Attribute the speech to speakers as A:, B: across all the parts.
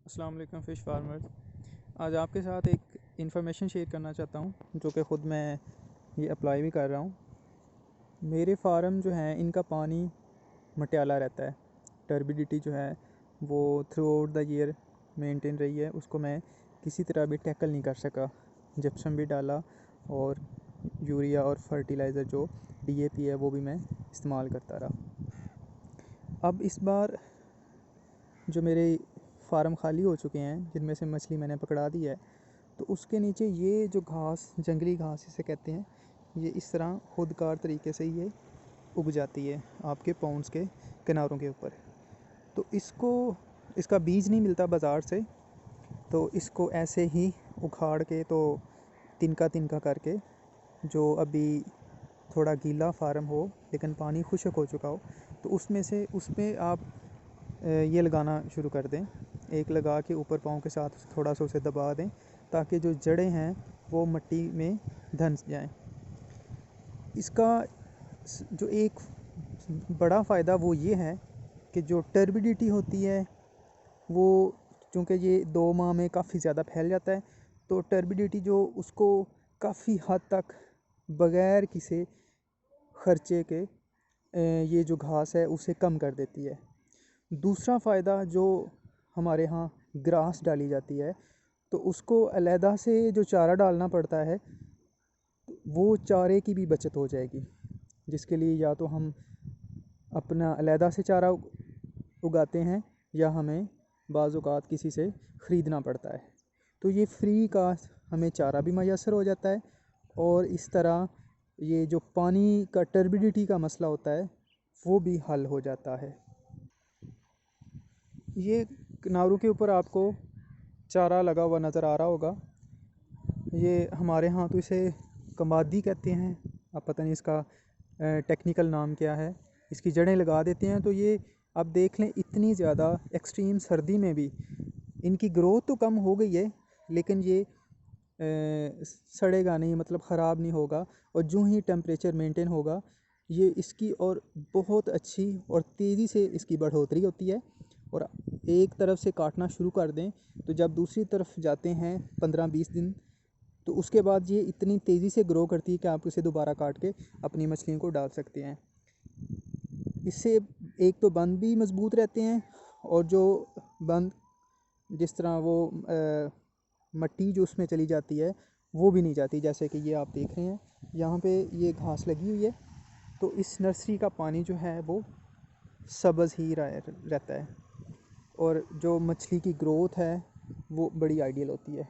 A: अस्सलाम वालेकुम fish farmers. आज आपके साथ एक इन्फॉर्मेशन शेयर करना चाहता हूँ जो कि ख़ुद मैं ये अप्लाई भी कर रहा हूँ। मेरे फार्म जो हैं इनका पानी मटियाला रहता है। टर्बिडिटी जो है वो through out the year maintain रही है, उसको मैं किसी तरह भी टैकल नहीं कर सका। जिप्सम भी डाला और यूरिया और फर्टिलाइज़र जो DAP है वो भी मैं इस्तेमाल करता रहा। अब इस बार जो मेरे फार्म खाली हो चुके हैं, जिनमें से मछली मैंने पकड़ा दी है, तो उसके नीचे ये जो घास, जंगली घास इसे कहते हैं, ये इस तरह खुदकार तरीके से ये उग जाती है आपके पॉन्ड्स के किनारों के ऊपर। तो इसका बीज नहीं मिलता बाज़ार से, तो इसको ऐसे ही उखाड़ के, तो तिनका तिनका करके, जो अभी थोड़ा गीला फार्म हो लेकिन पानी खुश्क हो चुका हो, तो उसमें आप ये लगाना शुरू कर दें। एक लगा के ऊपर पाँव के साथ थोड़ा सा उसे दबा दें ताकि जो जड़ें हैं वो मिट्टी में धंस जाएं। इसका जो एक बड़ा फ़ायदा वो ये है कि जो टर्बिडिटी होती है वो, चूँकि ये 2 माह में काफ़ी ज़्यादा फैल जाता है, तो टर्बिडिटी जो उसको काफ़ी हद तक बग़ैर किसी ख़र्चे के ये जो घास है उसे कम कर देती है। दूसरा फ़ायदा, जो हमारे यहाँ ग्रास डाली जाती है तो उसको अलहदा से जो चारा डालना पड़ता है, वो चारे की भी बचत हो जाएगी, जिसके लिए या तो हम अपना अलहदा से चारा उगाते हैं या हमें बाज़ औक़ात किसी से ख़रीदना पड़ता है। तो ये फ्री का हमें चारा भी मैसर हो जाता है और इस तरह ये जो पानी का टर्बिडिटी का मसला होता है वो भी हल हो जाता है। ये किनारों के ऊपर आपको चारा लगा हुआ नज़र आ रहा होगा। ये हमारे यहाँ तो इसे कमादी कहते हैं, अब पता नहीं इसका टेक्निकल नाम क्या है। इसकी जड़ें लगा देते हैं तो ये आप देख लें, इतनी ज़्यादा एक्सट्रीम सर्दी में भी इनकी ग्रोथ तो कम हो गई है, लेकिन ये सड़ेगा नहीं, मतलब ख़राब नहीं होगा। और जो ही टेम्परेचर मेंटेन होगा, ये इसकी और बहुत अच्छी और तेज़ी से इसकी बढ़ोतरी होती है। और एक तरफ से काटना शुरू कर दें तो जब दूसरी तरफ जाते हैं 15-20 दिन, तो उसके बाद ये इतनी तेज़ी से ग्रो करती है कि आप इसे दोबारा काट के अपनी मछलियों को डाल सकते हैं। इससे एक तो बंद भी मज़बूत रहते हैं, और जो बंद जिस तरह वो मिट्टी जो उसमें चली जाती है वो भी नहीं जाती। जैसे कि ये आप देख रहे हैं यहाँ पे ये घास लगी हुई है, तो इस नर्सरी का पानी जो है वो सब्ज़ ही रहता है, और जो मछली की ग्रोथ है वो बड़ी आइडियल होती है।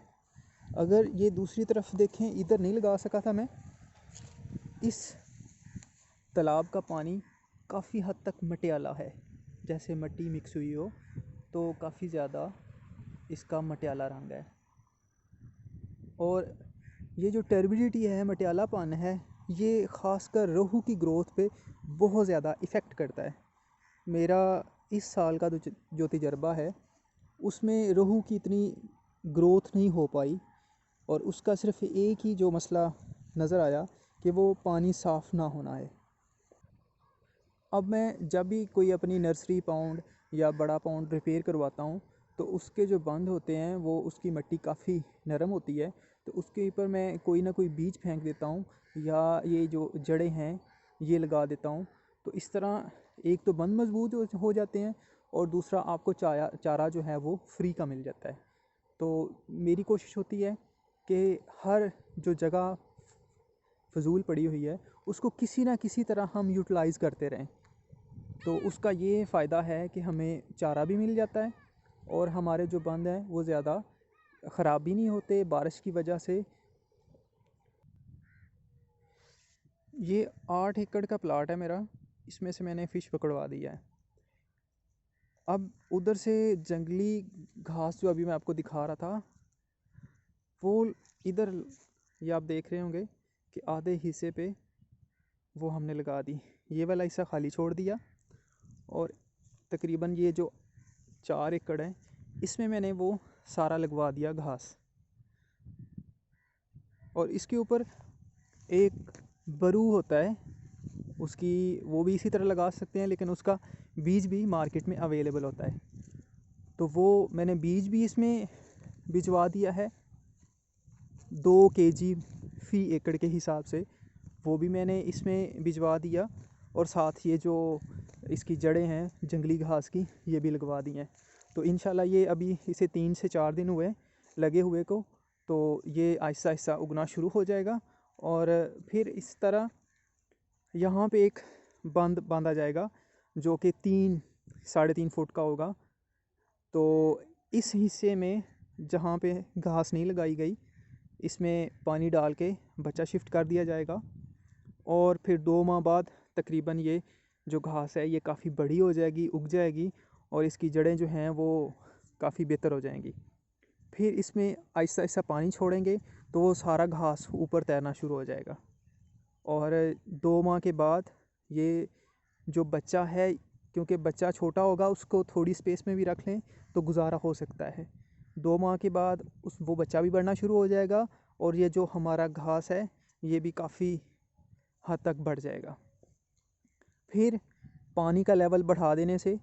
A: अगर ये दूसरी तरफ देखें, इधर नहीं लगा सका था मैं, इस तालाब का पानी काफ़ी हद तक मटियाला है, जैसे मिट्टी मिक्स हुई हो, तो काफ़ी ज़्यादा इसका मटियाला रंग है। और ये जो टर्बिडिटी है, मटियालापन है, ये ख़ासकर रोहू की ग्रोथ पे बहुत ज़्यादा इफ़ेक्ट करता है। मेरा इस साल का जो तजर्बा है उसमें रोहू की इतनी ग्रोथ नहीं हो पाई, और उसका सिर्फ एक ही जो मसला नज़र आया कि वो पानी साफ़ ना होना है। अब मैं जब भी कोई अपनी नर्सरी पाउंड या बड़ा पाउंड रिपेयर करवाता हूँ, तो उसके जो बंद होते हैं वो, उसकी मिट्टी काफ़ी नरम होती है, तो उसके ऊपर मैं कोई ना कोई बीज फेंक देता हूँ या ये जो जड़ें हैं ये लगा देता हूँ। तो इस तरह एक तो बंद मजबूत हो जाते हैं, और दूसरा आपको चारा जो है वो फ्री का मिल जाता है। तो मेरी कोशिश होती है कि हर जो जगह फ़जूल पड़ी हुई है उसको किसी ना किसी तरह हम यूटिलाइज़ करते रहें। तो उसका ये फ़ायदा है कि हमें चारा भी मिल जाता है, और हमारे जो बंद हैं वो ज़्यादा ख़राब भी नहीं होते बारिश की वजह से। ये 8 एकड़ का प्लाट है मेरा, इसमें से मैंने फ़िश पकड़वा दिया है। अब उधर से जंगली घास जो अभी मैं आपको दिखा रहा था, वो इधर ये आप देख रहे होंगे कि आधे हिस्से पे वो हमने लगा दी। ये वाला हिस्सा खाली छोड़ दिया, और तकरीबन ये जो 4 एकड़ है इसमें मैंने वो सारा लगवा दिया घास। और इसके ऊपर एक बरू होता है, उसकी वो भी इसी तरह लगा सकते हैं, लेकिन उसका बीज भी मार्केट में अवेलेबल होता है। तो वो मैंने बीज भी इसमें भिजवा दिया है 2 kg फ़ी एकड़ के हिसाब से, वो भी मैंने इसमें भिजवा दिया। और साथ ये जो इसकी जड़ें हैं जंगली घास की, ये भी लगवा दी हैं। तो इंशाल्लाह ये अभी इसे 3 से 4 दिन हुए लगे हुए को, तो ये आहिस्ता आहिस्ता उगना शुरू हो जाएगा। और फिर इस तरह यहाँ पे एक बंद बांधा जाएगा जो कि 3-3.5 फुट का होगा। तो इस हिस्से में जहाँ पे घास नहीं लगाई गई, इसमें पानी डाल के बच्चा शिफ्ट कर दिया जाएगा। और फिर 2 माह बाद तकरीबन ये जो घास है ये काफ़ी बड़ी हो जाएगी, उग जाएगी, और इसकी जड़ें जो हैं वो काफ़ी बेहतर हो जाएंगी। फिर इसमें आहिस्ता आहिस्ता पानी छोड़ेंगे तो वो सारा घास ऊपर तैरना शुरू हो जाएगा। और 2 माह के बाद ये जो बच्चा है, क्योंकि बच्चा छोटा होगा, उसको थोड़ी स्पेस में भी रख लें तो गुजारा हो सकता है। 2 माह के बाद वो बच्चा भी बढ़ना शुरू हो जाएगा, और ये जो हमारा घास है ये भी काफ़ी हद तक बढ़ जाएगा। फिर पानी का लेवल बढ़ा देने से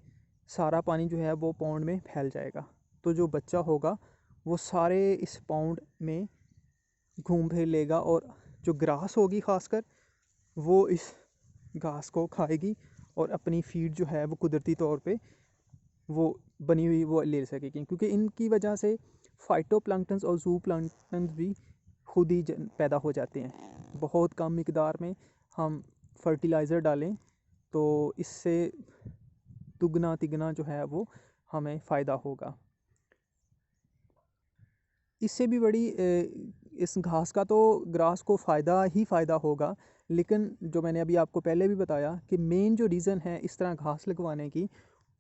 A: सारा पानी जो है वो पॉन्ड में फैल जाएगा। तो जो बच्चा होगा वो सारे इस पॉन्ड में घूम फिर लेगा, और जो ग्रास होगी ख़ासकर वो इस घास को खाएगी और अपनी फीड जो है वो कुदरती तौर पे वो बनी हुई वो ले सकेगी। क्योंकि इनकी वजह से फाइटोप्लैंक्टन्स और ज़ूप्लैंक्टन्स भी खुद ही पैदा हो जाते हैं। बहुत कम मिकदार में हम फर्टिलाइज़र डालें तो इससे दुगना तिगना जो है वो हमें फ़ायदा होगा। इससे भी बड़ी इस घास का तो ग्रास को फ़ायदा ही फ़ायदा होगा, लेकिन जो मैंने अभी आपको पहले भी बताया कि मेन जो रीज़न है इस तरह घास लगवाने की,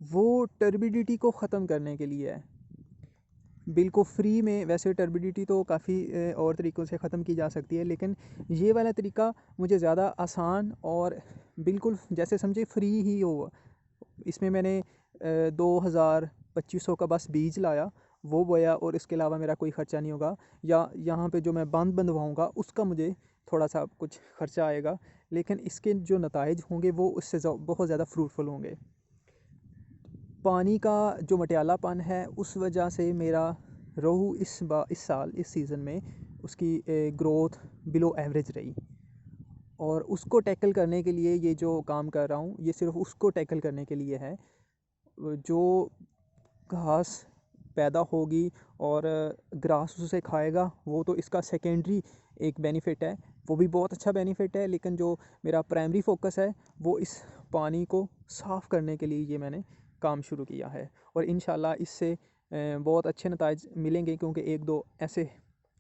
A: वो टर्बिडिटी को ख़त्म करने के लिए है। बिल्कुल फ्री में, वैसे टर्बिडिटी तो काफ़ी और तरीक़ों से ख़त्म की जा सकती है, लेकिन ये वाला तरीका मुझे ज़्यादा आसान और बिल्कुल जैसे समझे फ्री ही हो। इसमें मैंने 2000-2500 का बस बीज लाया, वो बोया, और इसके अलावा मेरा कोई ख़र्चा नहीं होगा। या यहाँ पे जो मैं बांध बंधवाऊँगा उसका मुझे थोड़ा सा कुछ ख़र्चा आएगा, लेकिन इसके जो नताइज होंगे वो उससे बहुत ज़्यादा फ्रूटफुल होंगे। पानी का जो मटियालापन है उस वजह से मेरा रोहू इस साल इस सीज़न में उसकी ग्रोथ बिलो एवरेज रही। और उसको टैकल करने के लिए ये जो काम कर रहा हूँ ये सिर्फ उसको टैकल करने के लिए है। जो घास पैदा होगी और ग्रास उसे खाएगा वो तो इसका सेकेंडरी एक बेनिफिट है, वो भी बहुत अच्छा बेनिफिट है। लेकिन जो मेरा प्राइमरी फोकस है वो इस पानी को साफ़ करने के लिए ये मैंने काम शुरू किया है। और इंशाल्लाह इससे बहुत अच्छे नताइज मिलेंगे, क्योंकि 1-2 ऐसे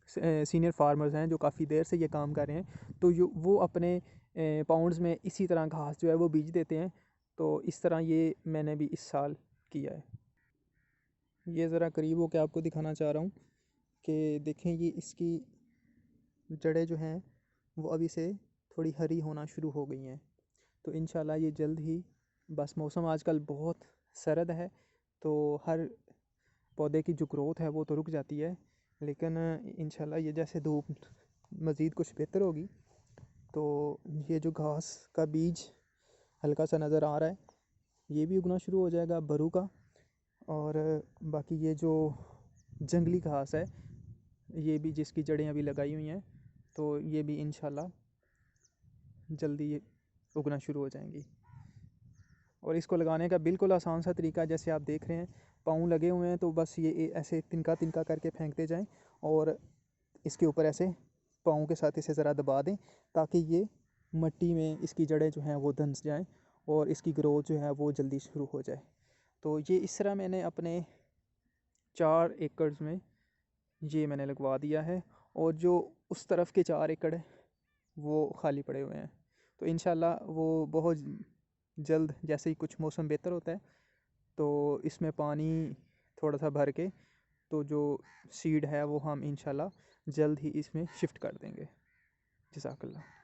A: सीनियर फार्मर्स हैं जो काफ़ी देर से ये काम कर रहे हैं। तो वो अपने पाउंड्स में इसी तरह घास जो है वो बीज देते हैं। तो इस तरह ये मैंने भी इस साल किया है। ये ज़रा करीब होकर आपको दिखाना चाह रहा हूँ कि देखें, ये इसकी जड़ें जो हैं वो अभी से थोड़ी हरी होना शुरू हो गई हैं। तो इंशाल्लाह ये जल्द ही, बस मौसम आजकल बहुत सर्द है तो हर पौधे की जो ग्रोथ है वो तो रुक जाती है, लेकिन इंशाल्लाह ये जैसे धूप मज़ीद कुछ बेहतर होगी तो ये जो घास का बीज हल्का सा नज़र आ रहा है ये भी उगना शुरू हो जाएगा बरू का। और बाकी ये जो जंगली घास है ये भी, जिसकी जड़ें अभी लगाई हुई हैं, तो ये भी इंशाल्लाह जल्दी ये उगना शुरू हो जाएंगी। और इसको लगाने का बिल्कुल आसान सा तरीका, जैसे आप देख रहे हैं पाँव लगे हुए हैं, तो बस ये ऐसे तिनका तिनका करके फेंकते जाएं और इसके ऊपर ऐसे पाँव के साथ इसे ज़रा दबा दें ताकि ये मिट्टी में इसकी जड़ें जो हैं वो धंस जाएं और इसकी ग्रोथ जो है वो जल्दी शुरू हो जाए। तो ये इस तरह मैंने अपने 4 एकड़ में ये मैंने लगवा दिया है, और जो उस तरफ के 4 एकड़ है वो खाली पड़े हुए हैं। तो इंशाल्लाह वो बहुत जल्द, जैसे ही कुछ मौसम बेहतर होता है तो इसमें पानी थोड़ा सा भर के तो जो सीड है वो हम इंशाल्लाह जल्द ही इसमें शिफ्ट कर देंगे। जज़ाकल्लाह।